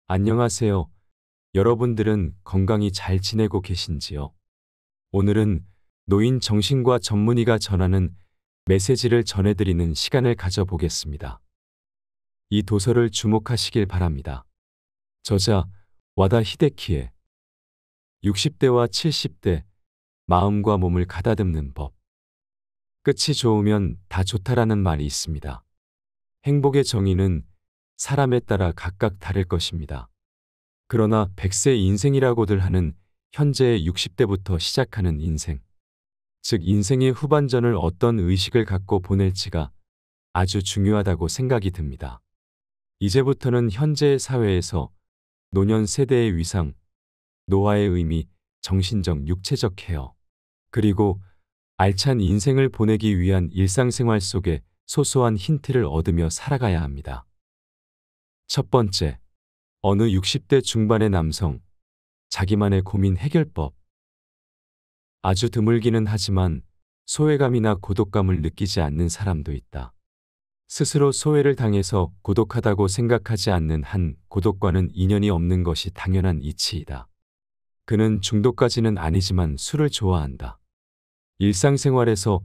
안녕하세요. 여러분들은 건강히 잘 지내고 계신지요? 오늘은 노인 정신과 전문의가 전하는 메시지를 전해드리는 시간을 가져보겠습니다. 이 도서를 주목하시길 바랍니다. 저자 와다 히데키의 60대와 70대 마음과 몸을 가다듬는 법. 끝이 좋으면 다 좋다라는 말이 있습니다. 행복의 정의는 사람에 따라 각각 다를 것입니다. 그러나 100세 인생이라고들 하는 현재의 60대부터 시작하는 인생, 즉 인생의 후반전을 어떤 의식을 갖고 보낼지가 아주 중요하다고 생각이 듭니다. 이제부터는 현재의 사회에서 노년 세대의 위상, 노화의 의미, 정신적, 육체적 케어, 그리고 알찬 인생을 보내기 위한 일상생활 속에 소소한 힌트를 얻으며 살아가야 합니다. 첫 번째, 어느 60대 중반의 남성, 자기만의 고민 해결법. 아주 드물기는 하지만 소외감이나 고독감을 느끼지 않는 사람도 있다. 스스로 소외를 당해서 고독하다고 생각하지 않는 한 고독과는 인연이 없는 것이 당연한 이치이다. 그는 중독까지는 아니지만 술을 좋아한다. 일상생활에서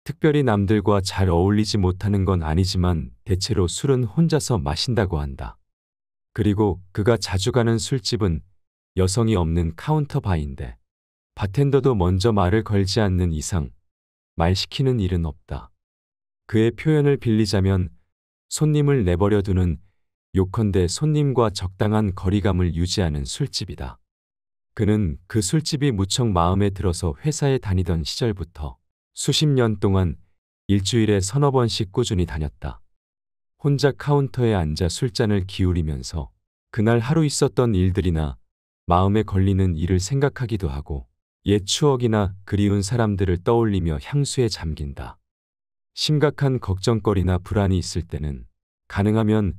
특별히 남들과 잘 어울리지 못하는 건 아니지만 대체로 술은 혼자서 마신다고 한다. 그리고 그가 자주 가는 술집은 여성이 없는 카운터바인데 바텐더도 먼저 말을 걸지 않는 이상 말 시키는 일은 없다. 그의 표현을 빌리자면 손님을 내버려 두는, 요컨대 손님과 적당한 거리감을 유지하는 술집이다. 그는 그 술집이 무척 마음에 들어서 회사에 다니던 시절부터 수십 년 동안 일주일에 서너 번씩 꾸준히 다녔다. 혼자 카운터에 앉아 술잔을 기울이면서 그날 하루 있었던 일들이나 마음에 걸리는 일을 생각하기도 하고 옛 추억이나 그리운 사람들을 떠올리며 향수에 잠긴다. 심각한 걱정거리나 불안이 있을 때는 가능하면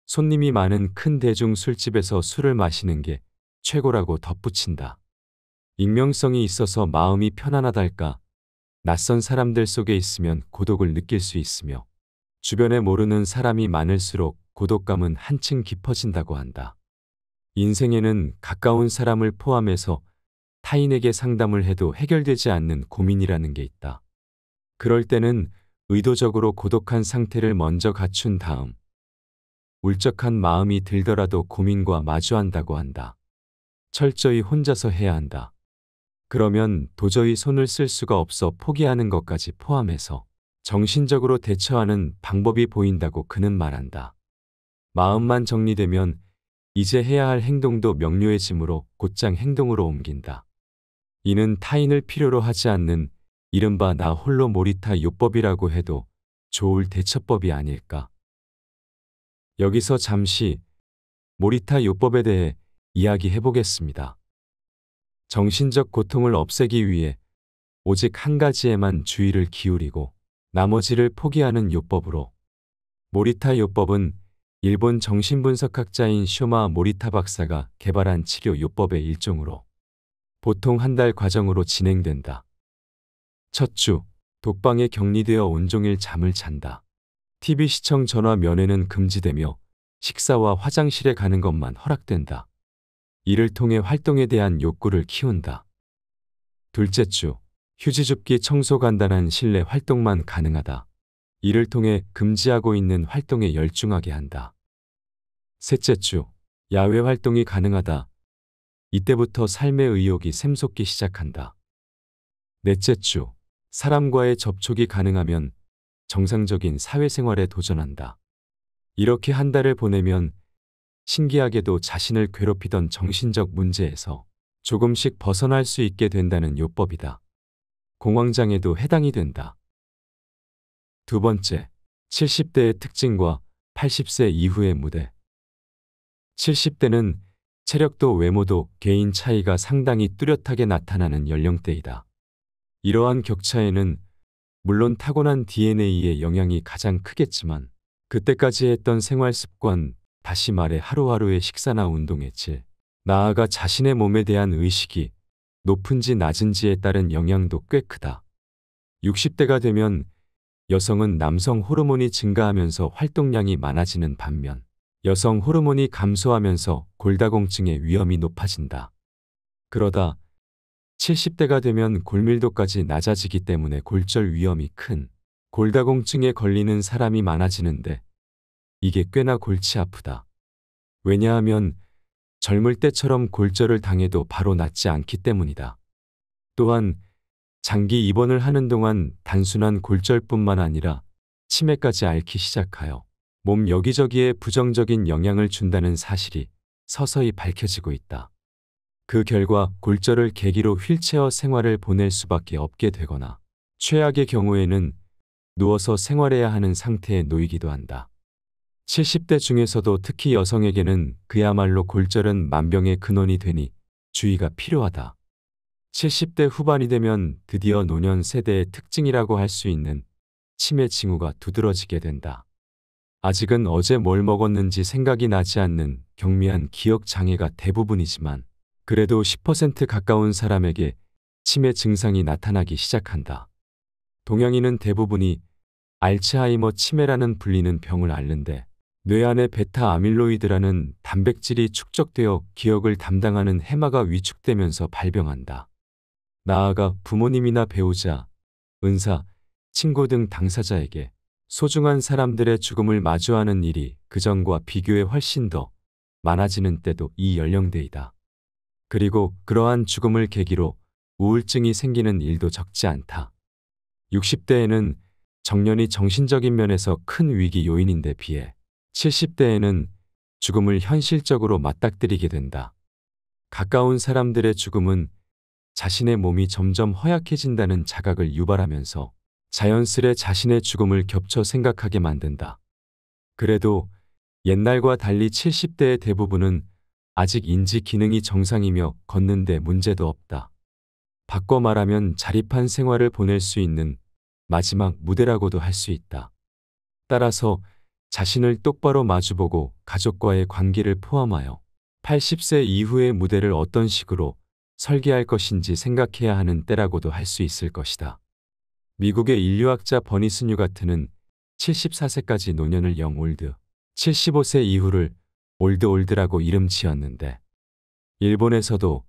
손님이 많은 큰 대중 술집에서 술을 마시는 게 최고라고 덧붙인다. 익명성이 있어서 마음이 편안하달까, 낯선 사람들 속에 있으면 고독을 느낄 수 있으며 주변에 모르는 사람이 많을수록 고독감은 한층 깊어진다고 한다. 인생에는 가까운 사람을 포함해서 타인에게 상담을 해도 해결되지 않는 고민이라는 게 있다. 그럴 때는 의도적으로 고독한 상태를 먼저 갖춘 다음 울적한 마음이 들더라도 고민과 마주한다고 한다. 철저히 혼자서 해야 한다. 그러면 도저히 손을 쓸 수가 없어 포기하는 것까지 포함해서 정신적으로 대처하는 방법이 보인다고 그는 말한다. 마음만 정리되면 이제 해야 할 행동도 명료해지므로 곧장 행동으로 옮긴다. 이는 타인을 필요로 하지 않는 이른바 나 홀로 모리타 요법이라고 해도 좋을 대처법이 아닐까. 여기서 잠시 모리타 요법에 대해 이야기해 보겠습니다. 정신적 고통을 없애기 위해 오직 한 가지에만 주의를 기울이고 나머지를 포기하는 요법으로, 모리타 요법은 일본 정신분석학자인 쇼마 모리타 박사가 개발한 치료 요법의 일종으로 보통 한 달 과정으로 진행된다. 첫 주, 독방에 격리되어 온종일 잠을 잔다. TV 시청 전화 면회는 금지되며 식사와 화장실에 가는 것만 허락된다. 이를 통해 활동에 대한 욕구를 키운다. 둘째 주, 휴지 줍기 청소 간단한 실내 활동만 가능하다. 이를 통해 금지하고 있는 활동에 열중하게 한다. 셋째 주, 야외 활동이 가능하다. 이때부터 삶의 의욕이 샘솟기 시작한다. 넷째 주, 사람과의 접촉이 가능하면 정상적인 사회생활에 도전한다. 이렇게 한 달을 보내면 신기하게도 자신을 괴롭히던 정신적 문제에서 조금씩 벗어날 수 있게 된다는 요법이다. 공황장애도 해당이 된다. 두 번째, 70대의 특징과 80세 이후의 무대. 70대는 체력도 외모도 개인 차이가 상당히 뚜렷하게 나타나는 연령대이다. 이러한 격차에는 물론 타고난 DNA의 영향이 가장 크겠지만 그때까지 했던 생활 습관, 다시 말해 하루하루의 식사나 운동의 질, 나아가 자신의 몸에 대한 의식이 높은지 낮은지에 따른 영향도 꽤 크다. 60대가 되면 여성은 남성 호르몬이 증가하면서 활동량이 많아지는 반면 여성 호르몬이 감소하면서 골다공증의 위험이 높아진다. 그러다 70대가 되면 골밀도까지 낮아지기 때문에 골절 위험이 큰 골다공증에 걸리는 사람이 많아지는데 이게 꽤나 골치 아프다. 왜냐하면 젊을 때처럼 골절을 당해도 바로 낫지 않기 때문이다. 또한 장기 입원을 하는 동안 단순한 골절뿐만 아니라 치매까지 앓기 시작하여 몸 여기저기에 부정적인 영향을 준다는 사실이 서서히 밝혀지고 있다. 그 결과 골절을 계기로 휠체어 생활을 보낼 수밖에 없게 되거나 최악의 경우에는 누워서 생활해야 하는 상태에 놓이기도 한다. 70대 중에서도 특히 여성에게는 그야말로 골절은 만병의 근원이 되니 주의가 필요하다. 70대 후반이 되면 드디어 노년 세대의 특징이라고 할 수 있는 치매 징후가 두드러지게 된다. 아직은 어제 뭘 먹었는지 생각이 나지 않는 경미한 기억 장애가 대부분이지만 그래도 10% 가까운 사람에게 치매 증상이 나타나기 시작한다. 동양인은 대부분이 알츠하이머 치매라는 불리는 병을 앓는데 뇌 안에 베타 아밀로이드라는 단백질이 축적되어 기억을 담당하는 해마가 위축되면서 발병한다. 나아가 부모님이나 배우자, 은사, 친구 등 당사자에게 소중한 사람들의 죽음을 마주하는 일이 그전과 비교해 훨씬 더 많아지는 때도 이 연령대이다. 그리고 그러한 죽음을 계기로 우울증이 생기는 일도 적지 않다. 60대에는 정년이 정신적인 면에서 큰 위기 요인인데 비해 70대에는 죽음을 현실적으로 맞닥뜨리게 된다. 가까운 사람들의 죽음은 자신의 몸이 점점 허약해진다는 자각을 유발하면서 자연스레 자신의 죽음을 겹쳐 생각하게 만든다. 그래도 옛날과 달리 70대의 대부분은 아직 인지 기능이 정상이며 걷는데 문제도 없다. 바꿔 말하면 자립한 생활을 보낼 수 있는 마지막 무대라고도 할 수 있다. 따라서 자신을 똑바로 마주보고 가족과의 관계를 포함하여 80세 이후의 무대를 어떤 식으로 설계할 것인지 생각해야 하는 때라고도 할 수 있을 것이다. 미국의 인류학자 버니 스뉴가트는 74세까지 노년을 영올드, 75세 이후를 올드라고 이름 지었는데 일본에서도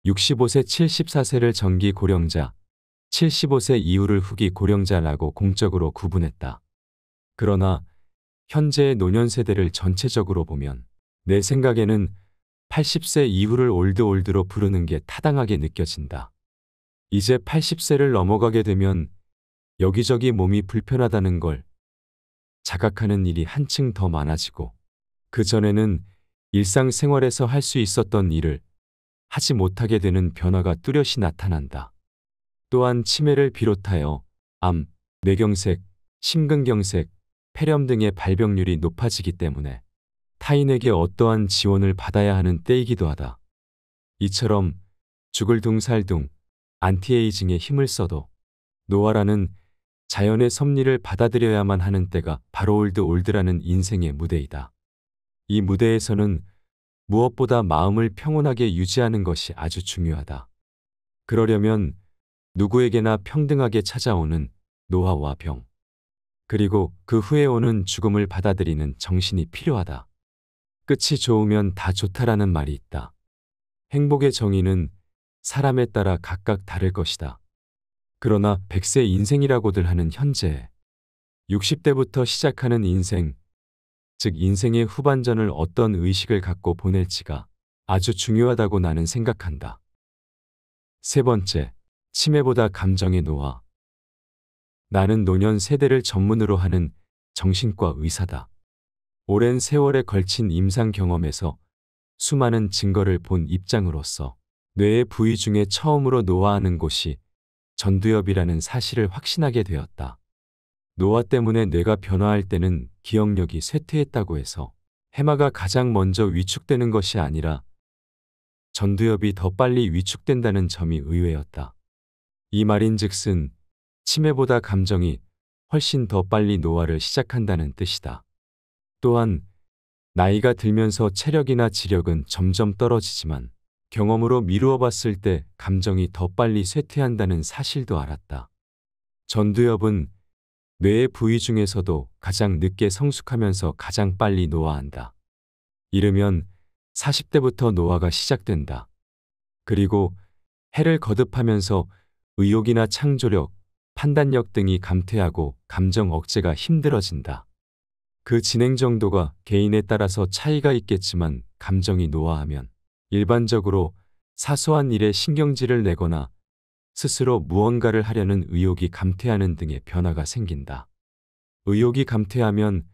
65세 74세를 정기 고령자, 75세 이후를 후기 고령자라고 공적으로 구분했다. 그러나 현재의 노년 세대를 전체적으로 보면 내 생각에는 80세 이후를 올드로 부르는 게 타당하게 느껴진다. 이제 80세를 넘어가게 되면 여기저기 몸이 불편하다는 걸 자각하는 일이 한층 더 많아지고 그전에는 일상생활에서 할 수 있었던 일을 하지 못하게 되는 변화가 뚜렷이 나타난다. 또한 치매를 비롯하여 암, 뇌경색, 심근경색, 폐렴 등의 발병률이 높아지기 때문에 타인에게 어떠한 지원을 받아야 하는 때이기도 하다. 이처럼 죽을 둥살둥 안티에이징에 힘을 써도 노화라는 자연의 섭리를 받아들여야만 하는 때가 바로 올드라는 인생의 무대이다. 이 무대에서는 무엇보다 마음을 평온하게 유지하는 것이 아주 중요하다. 그러려면 누구에게나 평등하게 찾아오는 노화와 병, 그리고 그 후에 오는 죽음을 받아들이는 정신이 필요하다. 끝이 좋으면 다 좋다라는 말이 있다. 행복의 정의는 사람에 따라 각각 다를 것이다. 그러나 100세 인생이라고들 하는 현재 60대부터 시작하는 인생, 즉 인생의 후반전을 어떤 의식을 갖고 보낼지가 아주 중요하다고 나는 생각한다. 세 번째, 치매보다 감정의 노화. 나는 노년 세대를 전문으로 하는 정신과 의사다. 오랜 세월에 걸친 임상 경험에서 수많은 증거를 본 입장으로서 뇌의 부위 중에 처음으로 노화하는 곳이 전두엽이라는 사실을 확신하게 되었다. 노화 때문에 뇌가 변화할 때는 기억력이 쇠퇴했다고 해서 해마가 가장 먼저 위축되는 것이 아니라 전두엽이 더 빨리 위축된다는 점이 의외였다. 이 말인즉슨 치매보다 감정이 훨씬 더 빨리 노화를 시작한다는 뜻이다. 또한 나이가 들면서 체력이나 지력은 점점 떨어지지만 경험으로 미루어 봤을 때 감정이 더 빨리 쇠퇴한다는 사실도 알았다. 전두엽은 뇌의 부위 중에서도 가장 늦게 성숙하면서 가장 빨리 노화한다. 이르면 40대부터 노화가 시작된다. 그리고 해를 거듭하면서 의욕이나 창조력, 판단력 등이 감퇴하고 감정 억제가 힘들어진다. 그 진행 정도가 개인에 따라서 차이가 있겠지만 감정이 노화하면 일반적으로 사소한 일에 신경질을 내거나 스스로 무언가를 하려는 의욕이 감퇴하는 등의 변화가 생긴다. 의욕이 감퇴하면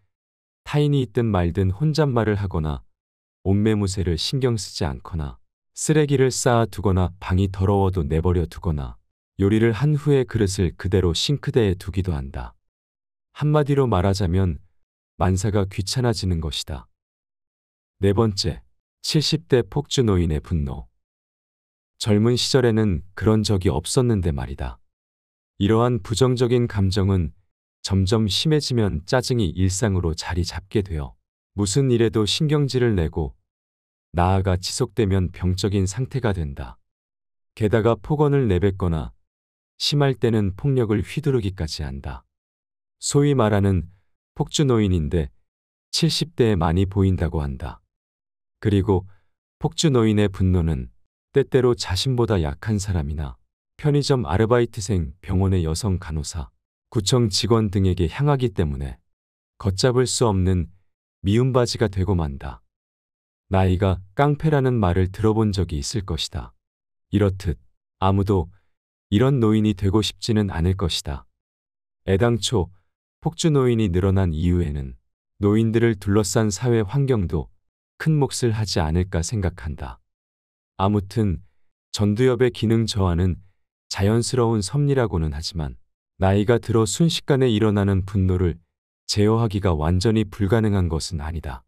타인이 있든 말든 혼잣말을 하거나 옷매무새를 신경 쓰지 않거나 쓰레기를 쌓아두거나 방이 더러워도 내버려 두거나 요리를 한 후에 그릇을 그대로 싱크대에 두기도 한다. 한마디로 말하자면 만사가 귀찮아지는 것이다. 네 번째, 70대 폭주 노인의 분노. 젊은 시절에는 그런 적이 없었는데 말이다. 이러한 부정적인 감정은 점점 심해지면 짜증이 일상으로 자리 잡게 되어 무슨 일에도 신경질을 내고 나아가 지속되면 병적인 상태가 된다. 게다가 폭언을 내뱉거나 심할 때는 폭력을 휘두르기까지 한다. 소위 말하는 폭주 노인인데 70대에 많이 보인다고 한다. 그리고 폭주 노인의 분노는 때때로 자신보다 약한 사람이나 편의점 아르바이트생, 병원의 여성 간호사, 구청 직원 등에게 향하기 때문에 걷잡을 수 없는 미움바지가 되고 만다. 나이가 깡패라는 말을 들어본 적이 있을 것이다. 이렇듯 아무도 이런 노인이 되고 싶지는 않을 것이다. 애당초 폭주 노인이 늘어난 이유에는 노인들을 둘러싼 사회 환경도 큰 몫을 하지 않을까 생각한다. 아무튼 전두엽의 기능 저하는 자연스러운 섭리라고는 하지만 나이가 들어 순식간에 일어나는 분노를 제어하기가 완전히 불가능한 것은 아니다.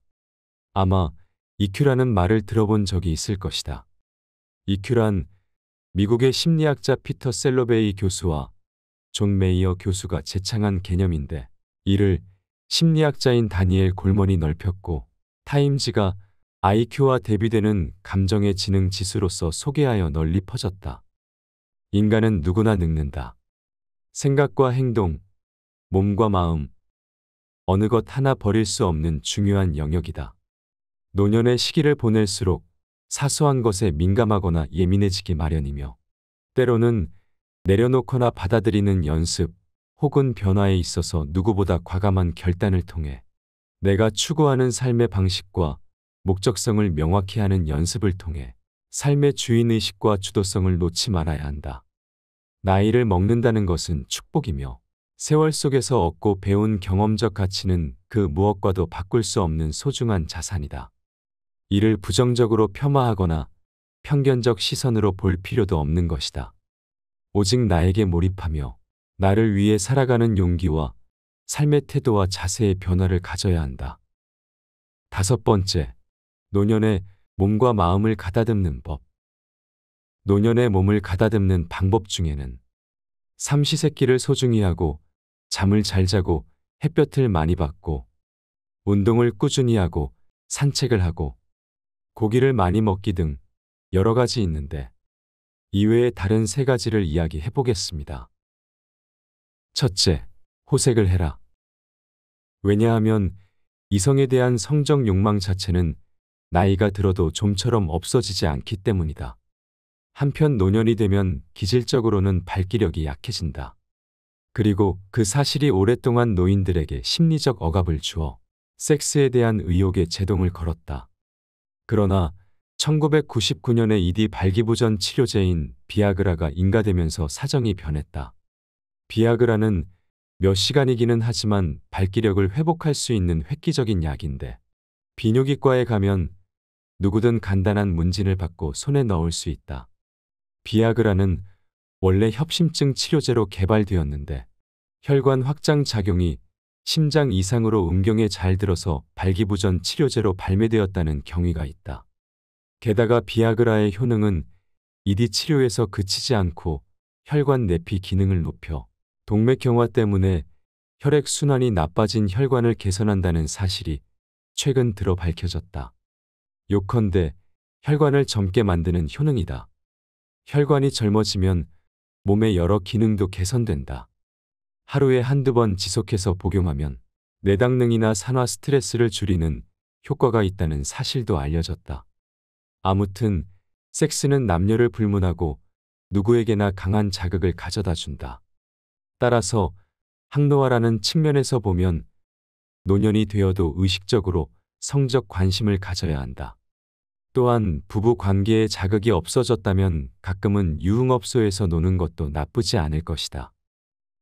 아마 EQ라는 말을 들어본 적이 있을 것이다. EQ란 미국의 심리학자 피터 셀러베이 교수와 존 메이어 교수가 제창한 개념인데 이를 심리학자인 다니엘 골먼이 넓혔고 타임지가 IQ와 대비되는 감정의 지능 지수로서 소개하여 널리 퍼졌다. 인간은 누구나 늙는다. 생각과 행동, 몸과 마음, 어느 것 하나 버릴 수 없는 중요한 영역이다. 노년의 시기를 보낼수록 사소한 것에 민감하거나 예민해지기 마련이며 때로는 내려놓거나 받아들이는 연습 혹은 변화에 있어서 누구보다 과감한 결단을 통해 내가 추구하는 삶의 방식과 목적성을 명확히 하는 연습을 통해 삶의 주인의식과 주도성을 놓지 말아야 한다. 나이를 먹는다는 것은 축복이며 세월 속에서 얻고 배운 경험적 가치는 그 무엇과도 바꿀 수 없는 소중한 자산이다. 이를 부정적으로 폄하하거나 편견적 시선으로 볼 필요도 없는 것이다. 오직 나에게 몰입하며 나를 위해 살아가는 용기와 삶의 태도와 자세의 변화를 가져야 한다. 다섯 번째, 노년의 몸과 마음을 가다듬는 법. 노년의 몸을 가다듬는 방법 중에는 삼시세끼를 소중히 하고 잠을 잘 자고 햇볕을 많이 받고 운동을 꾸준히 하고 산책을 하고 고기를 많이 먹기 등 여러 가지 있는데 이외에 다른 세 가지를 이야기해 보겠습니다. 첫째, 호색을 해라. 왜냐하면 이성에 대한 성적 욕망 자체는 나이가 들어도 좀처럼 없어지지 않기 때문이다. 한편 노년이 되면 기질적으로는 발기력이 약해진다. 그리고 그 사실이 오랫동안 노인들에게 심리적 억압을 주어 섹스에 대한 의욕에 제동을 걸었다. 그러나 1999년에 이디 발기부전 치료제인 비아그라가 인가되면서 사정이 변했다. 비아그라는 몇 시간이기는 하지만 발기력을 회복할 수 있는 획기적인 약인데 비뇨기과에 가면 누구든 간단한 문진을 받고 손에 넣을 수 있다. 비아그라는 원래 협심증 치료제로 개발되었는데 혈관 확장 작용이 심장 이상으로 음경에 잘 들어서 발기부전 치료제로 발매되었다는 경위가 있다. 게다가 비아그라의 효능은 이디 치료에서 그치지 않고 혈관 내피 기능을 높여 동맥경화 때문에 혈액순환이 나빠진 혈관을 개선한다는 사실이 최근 들어 밝혀졌다. 요컨대 혈관을 젊게 만드는 효능이다. 혈관이 젊어지면 몸의 여러 기능도 개선된다. 하루에 한두 번 지속해서 복용하면 내당능이나 산화 스트레스를 줄이는 효과가 있다는 사실도 알려졌다. 아무튼 섹스는 남녀를 불문하고 누구에게나 강한 자극을 가져다 준다. 따라서 항노화라는 측면에서 보면 노년이 되어도 의식적으로 성적 관심을 가져야 한다. 또한 부부 관계에 자극이 없어졌다면 가끔은 유흥업소에서 노는 것도 나쁘지 않을 것이다.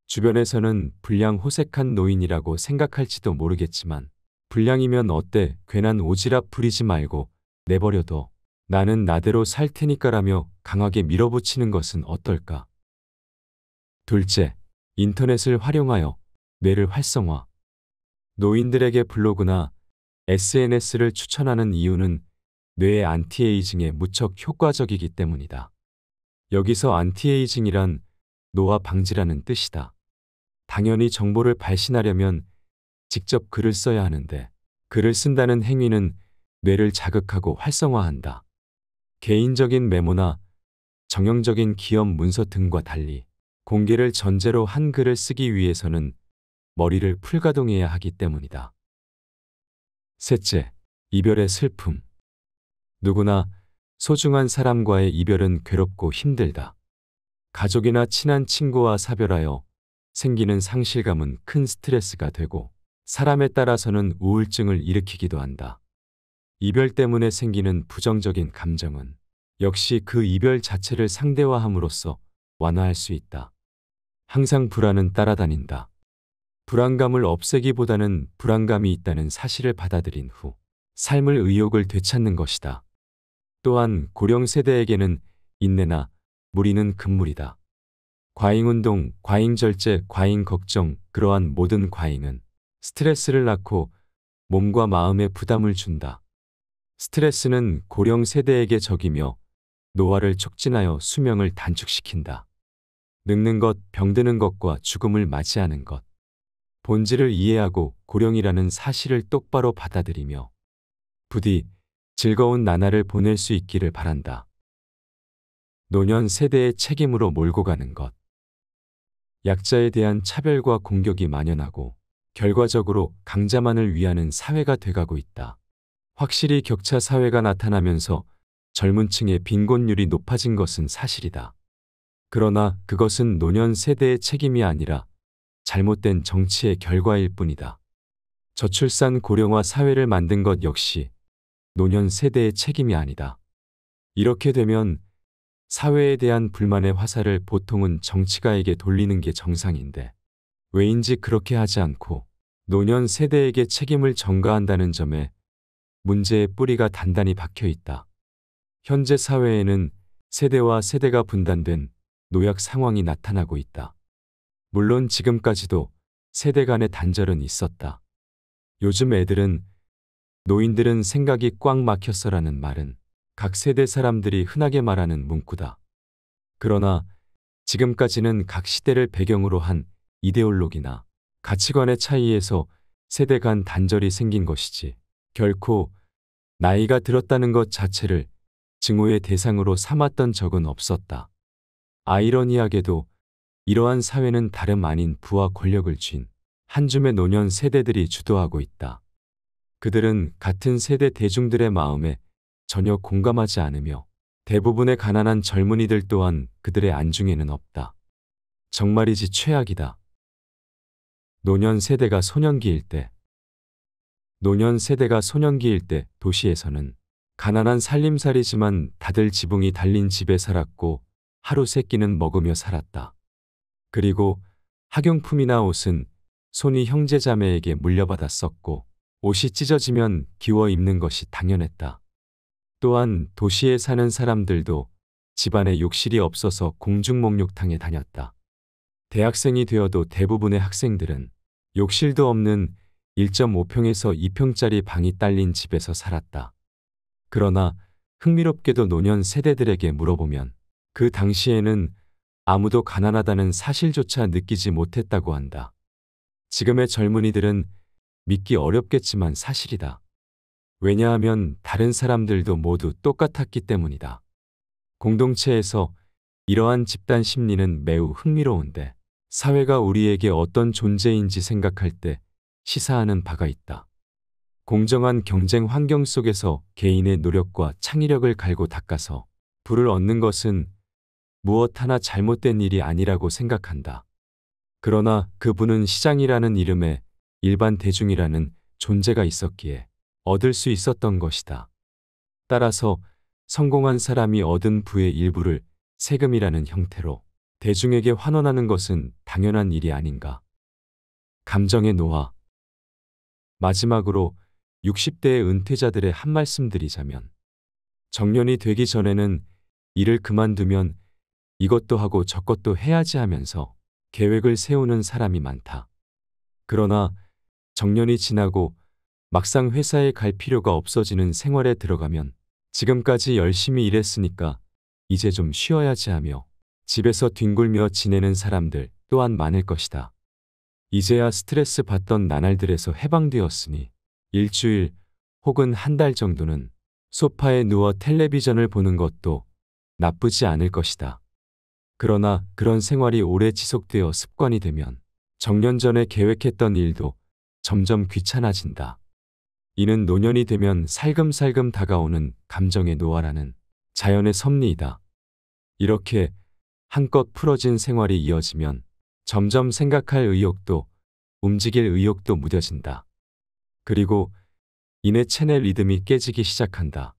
주변에서는 불량 호색한 노인이라고 생각할지도 모르겠지만 불량이면 어때? 괜한 오지랖 부리지 말고 내버려둬. 나는 나대로 살 테니까라며 강하게 밀어붙이는 것은 어떨까? 둘째, 인터넷을 활용하여 뇌를 활성화. 노인들에게 블로그나 SNS를 추천하는 이유는 뇌의 안티에이징에 무척 효과적이기 때문이다. 여기서 안티에이징이란 노화 방지라는 뜻이다. 당연히 정보를 발신하려면 직접 글을 써야 하는데 글을 쓴다는 행위는 뇌를 자극하고 활성화한다. 개인적인 메모나 정형적인 기업 문서 등과 달리 공개를 전제로 한 글을 쓰기 위해서는 머리를 풀가동해야 하기 때문이다. 셋째, 이별의 슬픔. 누구나 소중한 사람과의 이별은 괴롭고 힘들다. 가족이나 친한 친구와 사별하여 생기는 상실감은 큰 스트레스가 되고 사람에 따라서는 우울증을 일으키기도 한다. 이별 때문에 생기는 부정적인 감정은 역시 그 이별 자체를 상대화함으로써 완화할 수 있다. 항상 불안은 따라다닌다. 불안감을 없애기보다는 불안감이 있다는 사실을 받아들인 후 삶을 의욕을 되찾는 것이다. 또한 고령 세대에게는 인내나 무리는 금물이다. 과잉운동, 과잉절제, 과잉걱정, 그러한 모든 과잉은 스트레스를 낳고 몸과 마음에 부담을 준다. 스트레스는 고령 세대에게 적이며 노화를 촉진하여 수명을 단축시킨다. 늙는 것, 병드는 것과 죽음을 맞이하는 것. 본질을 이해하고 고령이라는 사실을 똑바로 받아들이며 부디 즐거운 나날을 보낼 수 있기를 바란다. 노년 세대의 책임으로 몰고 가는 것. 약자에 대한 차별과 공격이 만연하고 결과적으로 강자만을 위하는 사회가 돼가고 있다. 확실히 격차 사회가 나타나면서 젊은 층의 빈곤율이 높아진 것은 사실이다. 그러나 그것은 노년 세대의 책임이 아니라 잘못된 정치의 결과일 뿐이다. 저출산 고령화 사회를 만든 것 역시 노년 세대의 책임이 아니다. 이렇게 되면 사회에 대한 불만의 화살을 보통은 정치가에게 돌리는 게 정상인데 왜인지 그렇게 하지 않고 노년 세대에게 책임을 전가한다는 점에 문제의 뿌리가 단단히 박혀 있다. 현재 사회에는 세대와 세대가 분단된 노약 상황이 나타나고 있다. 물론 지금까지도 세대 간의 단절은 있었다. 요즘 애들은 노인들은 생각이 꽉 막혔어라는 말은 각 세대 사람들이 흔하게 말하는 문구다. 그러나 지금까지는 각 시대를 배경으로 한 이데올로기나 가치관의 차이에서 세대 간 단절이 생긴 것이지 결코 나이가 들었다는 것 자체를 증오의 대상으로 삼았던 적은 없었다. 아이러니하게도 이러한 사회는 다름 아닌 부와 권력을 쥔 한 줌의 노년 세대들이 주도하고 있다. 그들은 같은 세대 대중들의 마음에 전혀 공감하지 않으며 대부분의 가난한 젊은이들 또한 그들의 안중에는 없다. 정말이지 최악이다. 노년 세대가 소년기일 때. 노년 세대가 소년기일 때 도시에서는 가난한 살림살이지만 다들 지붕이 달린 집에 살았고 하루 세 끼는 먹으며 살았다. 그리고 학용품이나 옷은 손이 형제자매에게 물려받아 썼고 옷이 찢어지면 기워 입는 것이 당연했다. 또한 도시에 사는 사람들도 집안에 욕실이 없어서 공중목욕탕에 다녔다. 대학생이 되어도 대부분의 학생들은 욕실도 없는 1.5평에서 2평짜리 방이 딸린 집에서 살았다. 그러나 흥미롭게도 노년 세대들에게 물어보면 그 당시에는 아무도 가난하다는 사실조차 느끼지 못했다고 한다. 지금의 젊은이들은 믿기 어렵겠지만 사실이다. 왜냐하면 다른 사람들도 모두 똑같았기 때문이다. 공동체에서 이러한 집단 심리는 매우 흥미로운데 사회가 우리에게 어떤 존재인지 생각할 때 시사하는 바가 있다. 공정한 경쟁 환경 속에서 개인의 노력과 창의력을 갈고 닦아서 부를 얻는 것은 무엇 하나 잘못된 일이 아니라고 생각한다. 그러나 그 부는 시장이라는 이름에 일반 대중이라는 존재가 있었기에 얻을 수 있었던 것이다. 따라서 성공한 사람이 얻은 부의 일부를 세금이라는 형태로 대중에게 환원하는 것은 당연한 일이 아닌가. 감정의 노화. 마지막으로 60대의 은퇴자들의 한 말씀 드리자면, 정년이 되기 전에는 일을 그만두면 이것도 하고 저것도 해야지 하면서 계획을 세우는 사람이 많다. 그러나 정년이 지나고 막상 회사에 갈 필요가 없어지는 생활에 들어가면 지금까지 열심히 일했으니까 이제 좀 쉬어야지 하며 집에서 뒹굴며 지내는 사람들 또한 많을 것이다. 이제야 스트레스 받던 나날들에서 해방되었으니 일주일 혹은 한 달 정도는 소파에 누워 텔레비전을 보는 것도 나쁘지 않을 것이다. 그러나 그런 생활이 오래 지속되어 습관이 되면 정년 전에 계획했던 일도 점점 귀찮아진다. 이는 노년이 되면 살금살금 다가오는 감정의 노화라는 자연의 섭리이다. 이렇게 한껏 풀어진 생활이 이어지면 점점 생각할 의욕도 움직일 의욕도 무뎌진다. 그리고 이내 채널 리듬이 깨지기 시작한다.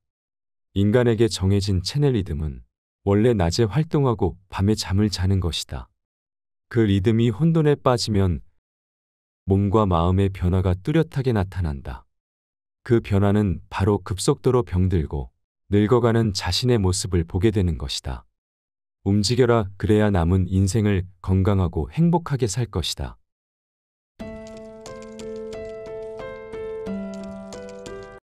인간에게 정해진 채널 리듬은 원래 낮에 활동하고 밤에 잠을 자는 것이다. 그 리듬이 혼돈에 빠지면 몸과 마음의 변화가 뚜렷하게 나타난다. 그 변화는 바로 급속도로 병들고 늙어가는 자신의 모습을 보게 되는 것이다. 움직여라, 그래야 남은 인생을 건강하고 행복하게 살 것이다.